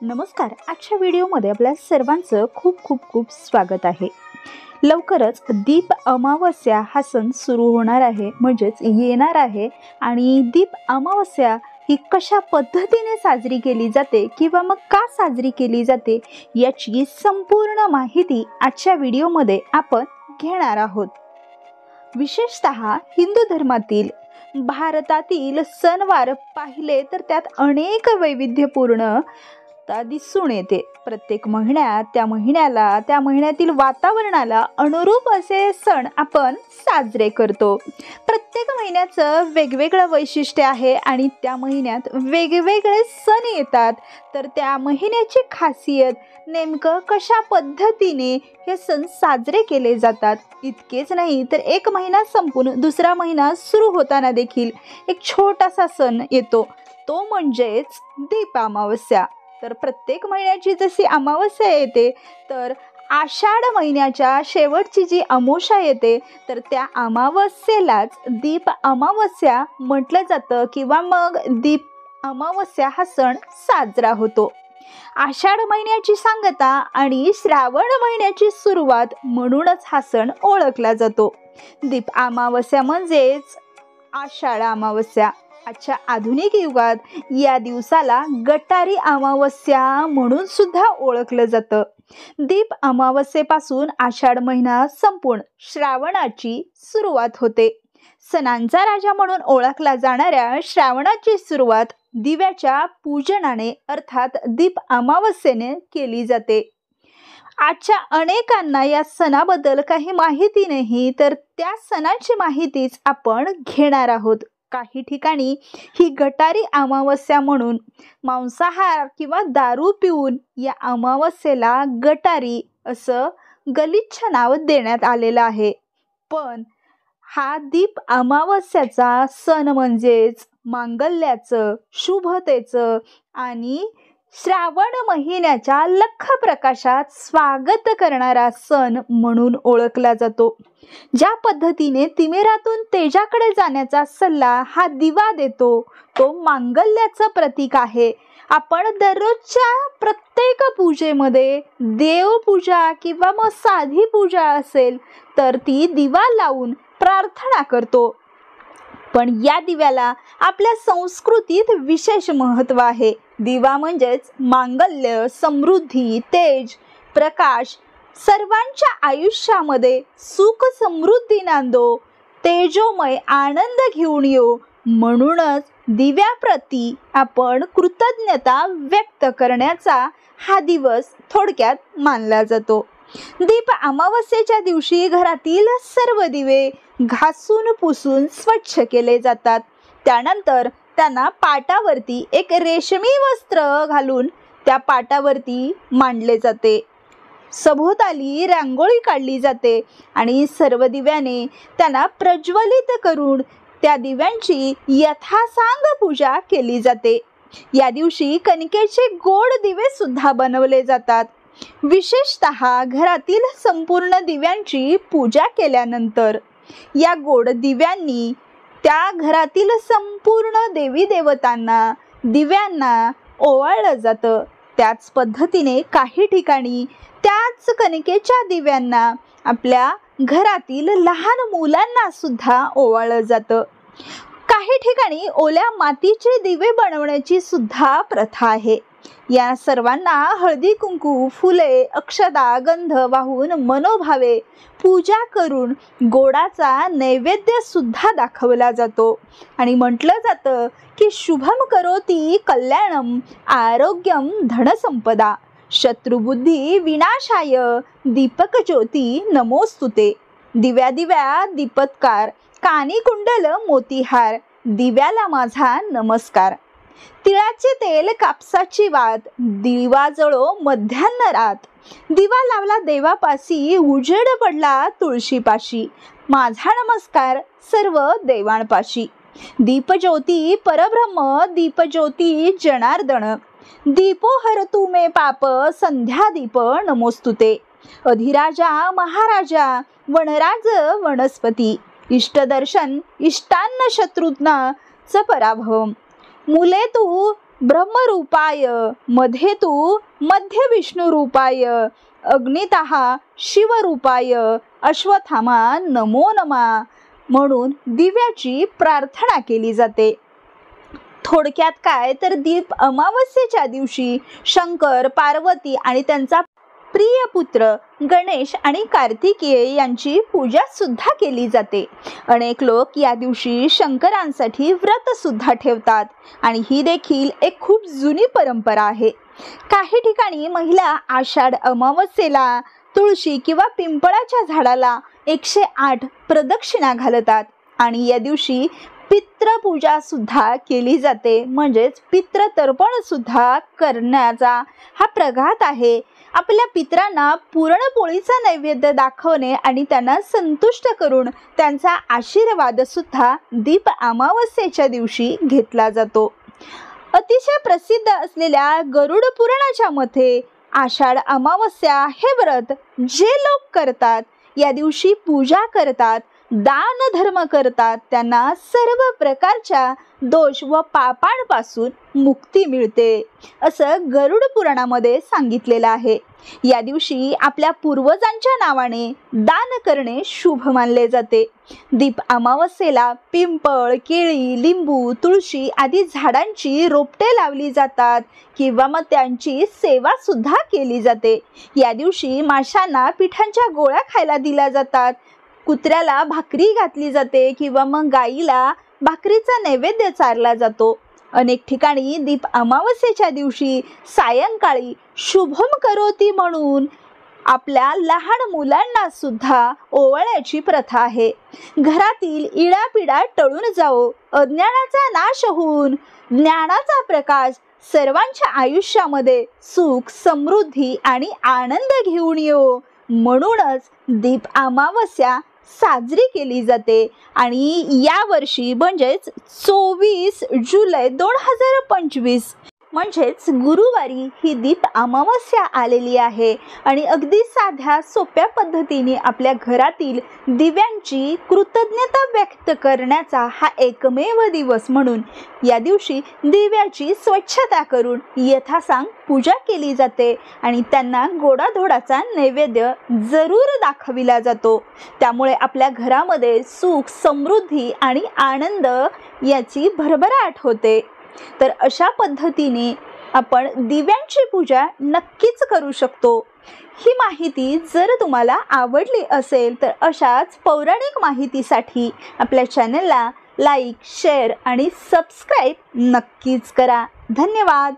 नमस्कार. आजच्या व्हिडिओमध्ये आपल्या सर्वांचं खूप खूप खूप स्वागत आहे. लवकरच दीप अमावस्या हा सण सुरू होणार आहे, म्हणजेच येणार आहे. आणि दीप अमावस्या ही कशा पद्धतीने साजरी केली जाते किंवा मग का साजरी केली जाते याची संपूर्ण माहिती आजच्या व्हिडिओमध्ये आपण घेणार आहोत. विशेषतः हिंदू धर्मातील भारतातील सणवार पाहिले तर त्यात अनेक वैविध्यपूर्ण दिसून येते. प्रत्येक महिन्यात त्या महिन्यातील वातावरणाला अनुरूप असे सण आपण साजरे करतो. प्रत्येक महिन्याचं वेगवेगळं वैशिष्ट्य आहे आणि त्या महिन्यात वेगवेगळे सण येतात. तर त्या महिन्याची खासियत नेमकं कशा पद्धतीने हे सण साजरे केले जातात इतकेच नाही तर एक महिना संपून दुसरा महिना सुरू होताना देखील एक छोटासा सण येतो, तो म्हणजेच दीप अमावस्या. तर प्रत्येक महिन्याची जशी अमावस्या येते तर आषाढ महिन्याच्या शेवटची जी अमावस्या येते तर त्या अमावस्येलाच दीप अमावस्या म्हटलं जातं किंवा मग दीप अमावस्या हा सण साजरा होतो. आषाढ महिन्याची सांगता आणि श्रावण महिन्याची सुरुवात म्हणूनच हा सण ओळखला जातो. दीप अमावस्या म्हणजेच आषाढ अमावस्या. आजच्या आधुनिक युगात या दिवसाला गटारी अमावस्या म्हणून सुद्धा ओळखलं जातं. दीप अमावस्येपासून आषाढ महिना संपून श्रावणाची सुरुवात होते. सणांचा राजा म्हणून ओळखला जाणाऱ्या श्रावणाची सुरुवात दिव्याच्या पूजनाने अर्थात दीप अमावस्येने केली जाते. आजच्या अनेकांना या सणाबद्दल काही माहिती नाही, तर त्या सणाची माहितीच आपण घेणार आहोत. काही ठिकाणी ही गटारी अमावस्या म्हणून मांसाहार किंवा दारू पिऊन या अमावस्येला गटारी असं गलिच्छ नाव देण्यात आलेलं आहे. पण हा दीप अमावस्याचा सण म्हणजेच मांगल्याचं, शुभतेचं आणि श्रावण महिन्याच्या लख प्रकाशात स्वागत करणारा सण म्हणून ओळखला जातो. ज्या पद्धतीने तिमिरातून तेजाकडे जाण्याचा सल्ला हा दिवा देतो तो मांगल्याचं प्रतीक आहे. आपण दररोजच्या प्रत्येक पूजेमध्ये देवपूजा किंवा मग साधी पूजा असेल तर ती दिवा लावून प्रार्थना करतो. पण या दिव्याला आपल्या संस्कृतीत विशेष महत्त्व आहे. दिवा म्हणजेच मांगल्य, समृद्धी, तेज, प्रकाश सर्वांच्या आयुष्यामध्ये सुख समृद्धी नांदो, तेजोमय आनंद घेऊन येऊ म्हणूनच दिव्याप्रती आपण कृतज्ञता व्यक्त करण्याचा हा दिवस थोडक्यात मानला जातो. दीप अमावस्येच्या दिवशी घरातील सर्व दिवे घासून पुसून स्वच्छ केले जातात. त्यानंतर त्यांना पाटावरती एक रेशमी वस्त्र घालून त्या पाटावरती मांडले जाते. सभोवताली रांगोळी काढली जाते आणि सर्व दिव्याने त्यांना प्रज्वलित करून त्या दिव्यांची यथासांग पूजा केली जाते. या दिवशी कणकेचे गोड दिवे सुद्धा बनवले जातात. विशेषतः घरातील संपूर्ण दिव्यांची पूजा केल्यानंतर या गोड दिव्यांनी त्या घरातील संपूर्ण देवी देवतांना दिव्यांना ओवाळलं जातं. त्याच पद्धतीने काही ठिकाणी त्याच कणकेच्या दिव्यांना आपल्या घरातील लहान मुलांना सुद्धा ओवाळलं जातं. काही ठिकाणी ओल्या मातीचे दिवे बनवण्याची सुद्धा प्रथा आहे. या सर्वांना हळदी कुंकू, फुले, अक्षता, गंध वाहून मनोभावे पूजा करून गोडाचा नैवेद्य सुद्धा दाखवला जातो. आणि म्हटलं जातं की शुभम करोती कल्याणम आरोग्यम धनसंपदा शत्रुबुद्धी विनाशाय दीपक ज्योती नमोस्तुते. दिव्या दिव्या दीपत्कार कानी कुंडल मोतीहार दिव्याला माझा नमस्कार. तिळाचे तेल कापसाची वात दिवा जळो मध्यान्ह रात. दिवा लावला देवापाशी उजेड पडला तुळशीपाशी. माझा नमस्कार सर्व देवांपाशी. दीपज्योती परब्रह्म दीपज्योती जनार्दन. दीपो हरतु मे पाप संध्या दीप नमोस्तुते. अधिराजा महाराजा वनराज वनस्पती. इष्टदर्शन इष्टान्न शत्रुघ्न च पराभव. मुले तू ब्रह्मरूपाय मध्ये तू मध्य विष्णुरूपाय अग्नितः शिवरूपाय अश्वत्थामा नमो नमः म्हणून दिव्याची प्रार्थना केली जाते। थोडक्यात काय तर दीप अमावस्येच्या दिवशी शंकर, पार्वती आणि त्यांचा प्रिय पुत्र गणेश आणि कार्तिकेय यांची पूजा सुद्धा केली जाते। अनेक लोक या दिवशी शंकरांसाठी व्रत सुद्धा ठेवतात आणि ही देखील एक खूप जुनी परंपरा आहे। काही ठिकाणी महिला आषाढ अमावस्येला तुळशी किंवा पिंपळाच्या झाडाला 108 प्रदक्षिणा घालतात आणि या दिवशी पितृपूजा सुद्धा केली जाते, म्हणजेच पितृतर्पण सुद्धा करण्याचा हा प्रघात आहे। आपल्या पितरांना पुरणपोळीचा नैवेद्य दाखवणे आणि त्यांना संतुष्ट करून त्यांचा आशीर्वाद सुद्धा दीप अमावस्येच्या दिवशी घेतला जातो। अतिशय प्रसिद्ध असलेल्या गरुड पुराणाच्या मते आषाढ अमावस्या हे व्रत जे लोक करतात, या दिवशी पूजा करतात, दान धर्म करतात, त्यांना सर्व प्रकारच्या दोष व पापांपासून मुक्ती मिळते असं गरुड पुराणामध्ये सांगितलेलं आहे। या दिवशी आपल्या पूर्वजांच्या नावाने दान करणे शुभ मानले जाते। दीप अमावस्येला पिंपळ, केळी, लिंबू, तुळशी आदी झाडांची रोपटे लावली जातात किंवा मग त्यांची सेवा सुद्धा केली जाते। या दिवशी माशांना पिठांच्या गोळ्या खायला दिल्या जातात, कुत्र्याला भाकरी घातली जाते किंवा मग गाईला भाकरीचा नैवेद्य चारला जातो। अनेक ठिकाणी दीप अमावस्येच्या दिवशी सायंकाळी शुभम करोती म्हणून आपल्या लहान मुलांना सुद्धा ओवाळण्याची प्रथा आहे। घरातील इडापिडा टळून जाओ, अज्ञानाचा नाश होऊन ज्ञानाचा प्रकाश सर्वांच्या आयुष्यामध्ये सुख, समृद्धी आणि आनंद घेऊन येवो म्हणूनच दीप अमावस्या साजरी केली जाते। आणि या वर्षी म्हणजेच 24 जुलै 2025 म्हणजेच गुरुवारी ही दीप अमावस्या आलेली आहे आणि अगदी साध्या सोप्या पद्धतीने आपल्या घरातील दिव्यांची कृतज्ञता व्यक्त करण्याचा हा एकमेव दिवस म्हणून या दिवशी दिव्याची स्वच्छता करून यथासांग पूजा केली जाते आणि त्यांना गोडाधोडाचा नैवेद्य जरूर दाखविला जातो। त्यामुळे आपल्या घरामध्ये सुख, समृद्धी आणि आनंद याची भरभराट होते। तर अशा पद्धतीने आपण दिव्यांची पूजा नक्कीच करू शकतो। ही माहिती जर तुम्हाला आवडली असेल तर अशाच पौराणिक माहितीसाठी आपल्या चॅनलला लाईक, शेअर आणि सबस्क्राईब नक्कीच करा। धन्यवाद।